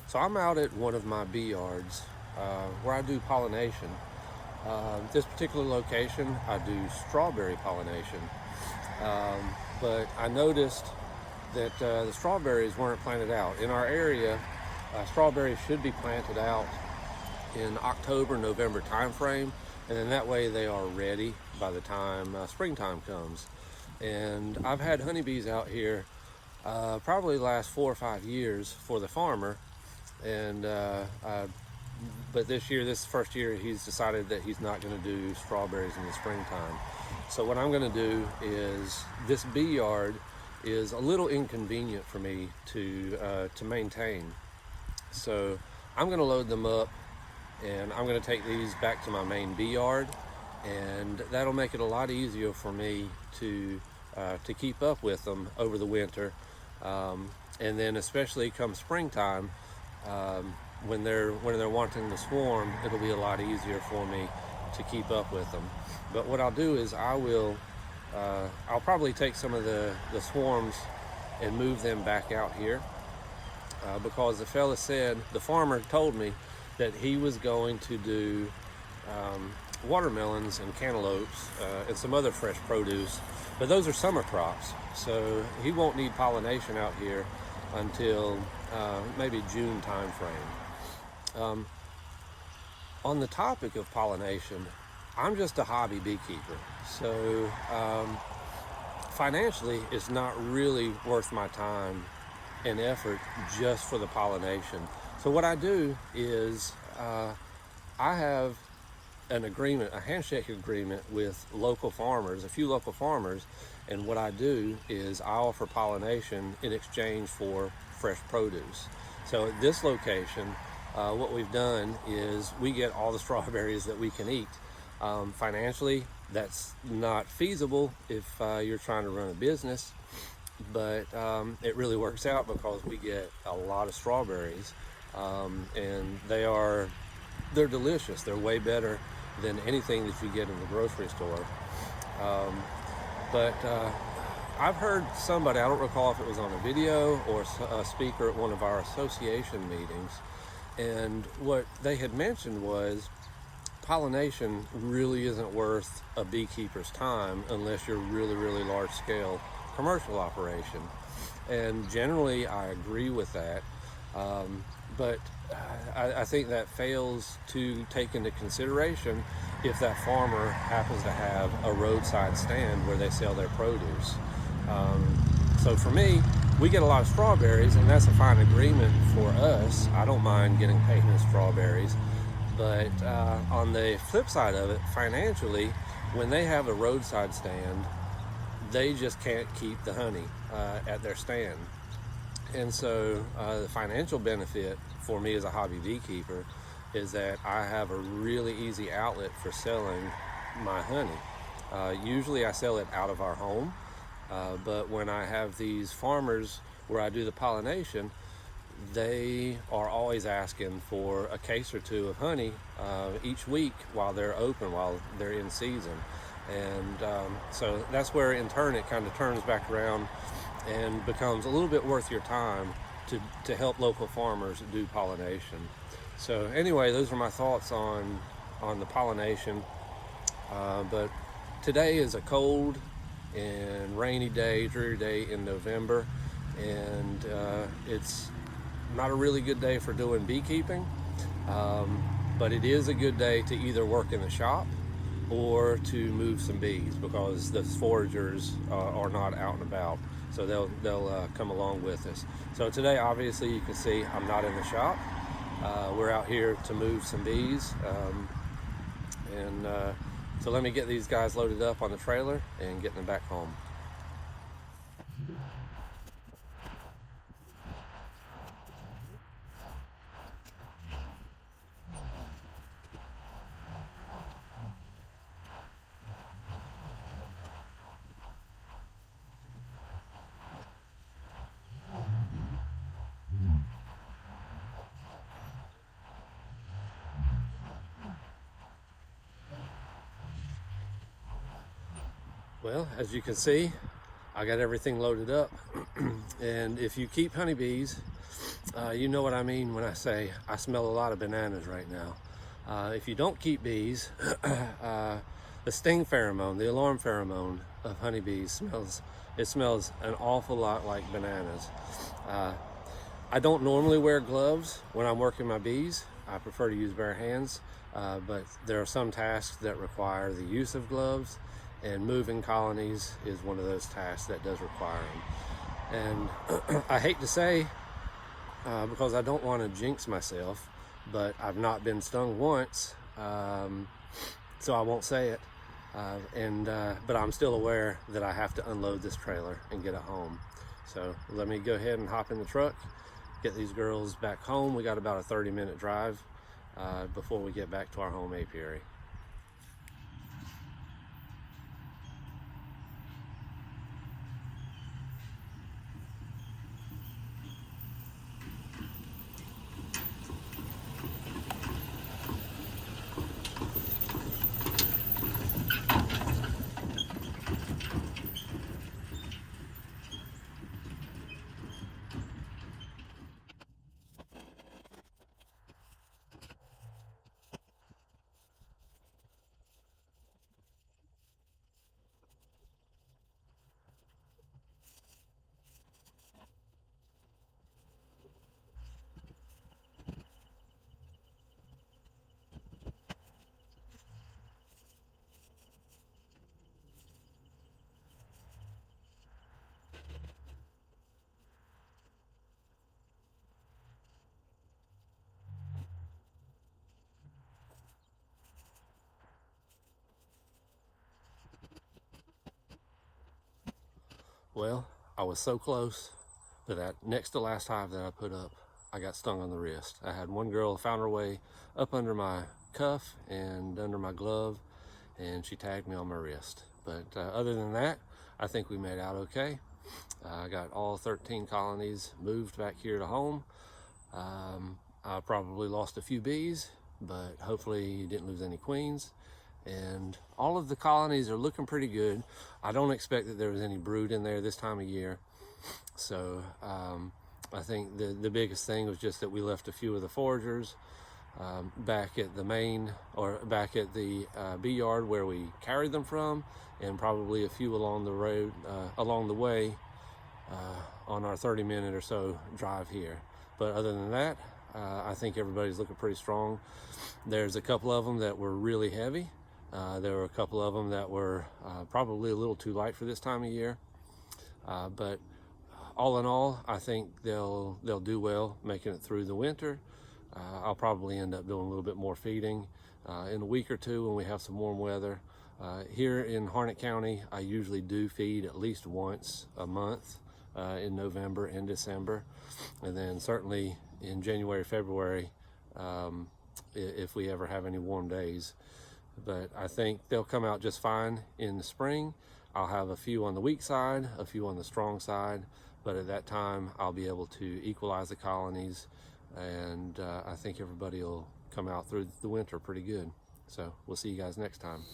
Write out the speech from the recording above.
So I'm out at one of my bee yards where I do pollination. This particular location, I do strawberry pollination. But I noticed that the strawberries weren't planted out. In our area, strawberries should be planted out in October, November timeframe, and then that way they are ready by the time springtime comes. And I've had honeybees out here probably the last 4 or 5 years for the farmer, and but this year, this first year, he's decided that he's not going to do strawberries in the springtime. So what I'm going to do is, this bee yard is a little inconvenient for me to maintain. So I'm going to load them up, and I'm going to take these back to my main bee yard, and that'll make it a lot easier for me to keep up with them over the winter, and then especially come springtime, when they're wanting to swarm, it'll be a lot easier for me to keep up with them. But what I'll do is I'll probably take some of the swarms and move them back out here, because the farmer told me that he was going to do watermelons and cantaloupes and some other fresh produce, but those are summer crops, so he won't need pollination out here until maybe June time frame. On the topic of pollination, I'm just a hobby beekeeper, so financially it's not really worth my time and effort just for the pollination. So what I do is I have an agreement, a handshake agreement with local farmers, a few local farmers, and what I do is I offer pollination in exchange for fresh produce. So at this location, what we've done is we get all the strawberries that we can eat. Financially, that's not feasible if you're trying to run a business, but it really works out because we get a lot of strawberries, and they're delicious. They're way better than anything that you get in the grocery store. But I've heard somebody, I don't recall if it was on a video or a speaker at one of our association meetings, and what they had mentioned was pollination really isn't worth a beekeeper's time unless you're really, really large scale commercial operation. And generally I agree with that, but I think that fails to take into consideration if that farmer happens to have a roadside stand where they sell their produce. So for me, we get a lot of strawberries, and that's a fine agreement for us. I don't mind getting paid in strawberries, but on the flip side of it, financially, when they have a roadside stand, they just can't keep the honey at their stand. And so the financial benefit for me as a hobby beekeeper is that I have a really easy outlet for selling my honey. Usually I sell it out of our home, but when I have these farmers where I do the pollination, they are always asking for a case or two of honey each week while they're open, while they're in season. And so that's where in turn it kind of turns back around and becomes a little bit worth your time to help local farmers do pollination. So anyway, those are my thoughts on the pollination. But today is a cold and rainy day, dreary day in November, and it's not a really good day for doing beekeeping, but it is a good day to either work in the shop or to move some bees, because the foragers are not out and about, so they'll come along with us. So today, obviously, you can see I'm not in the shop. We're out here to move some bees, so let me get these guys loaded up on the trailer and get them back home. Well, as you can see, I got everything loaded up. And if you keep honeybees, You know what I mean when I say I smell a lot of bananas right now. If you don't keep bees, the sting pheromone, the alarm pheromone of honeybees smells an awful lot like bananas. I don't normally wear gloves when I'm working my bees. I prefer to use bare hands, but there are some tasks that require the use of gloves, and moving colonies is one of those tasks that does require them. And I hate to say, because I don't want to jinx myself, but I've not been stung once, so I won't say it. But I'm still aware that I have to unload this trailer and get it home. So let me go ahead and hop in the truck, get these girls back home. We got about a 30-minute drive before we get back to our home apiary. Well, I was so close that next to last hive that I put up, I got stung on the wrist. I had one girl found her way up under my cuff and under my glove, and she tagged me on my wrist. But other than that, I think we made out okay. I got all 13 colonies moved back here to home. I probably lost a few bees, but hopefully didn't lose any queens. And all of the colonies are looking pretty good. I don't expect that there was any brood in there this time of year. So I think the biggest thing was just that we left a few of the foragers back at the back at the bee yard where we carried them from, and probably a few along the road, along the way on our 30-minute or so drive here. But other than that, I think everybody's looking pretty strong. There's a couple of them that were really heavy. There were a couple of them that were probably a little too light for this time of year. But all in all, I think they'll do well making it through the winter. I'll probably end up doing a little bit more feeding in a week or two when we have some warm weather. Here in Harnett County, I usually do feed at least once a month in November and December. And then certainly in January, February, if we ever have any warm days. But I think they'll come out just fine in the spring. I'll have a few on the weak side, a few on the strong side, but at that time I'll be able to equalize the colonies, and I think everybody will come out through the winter pretty good. So we'll see you guys next time.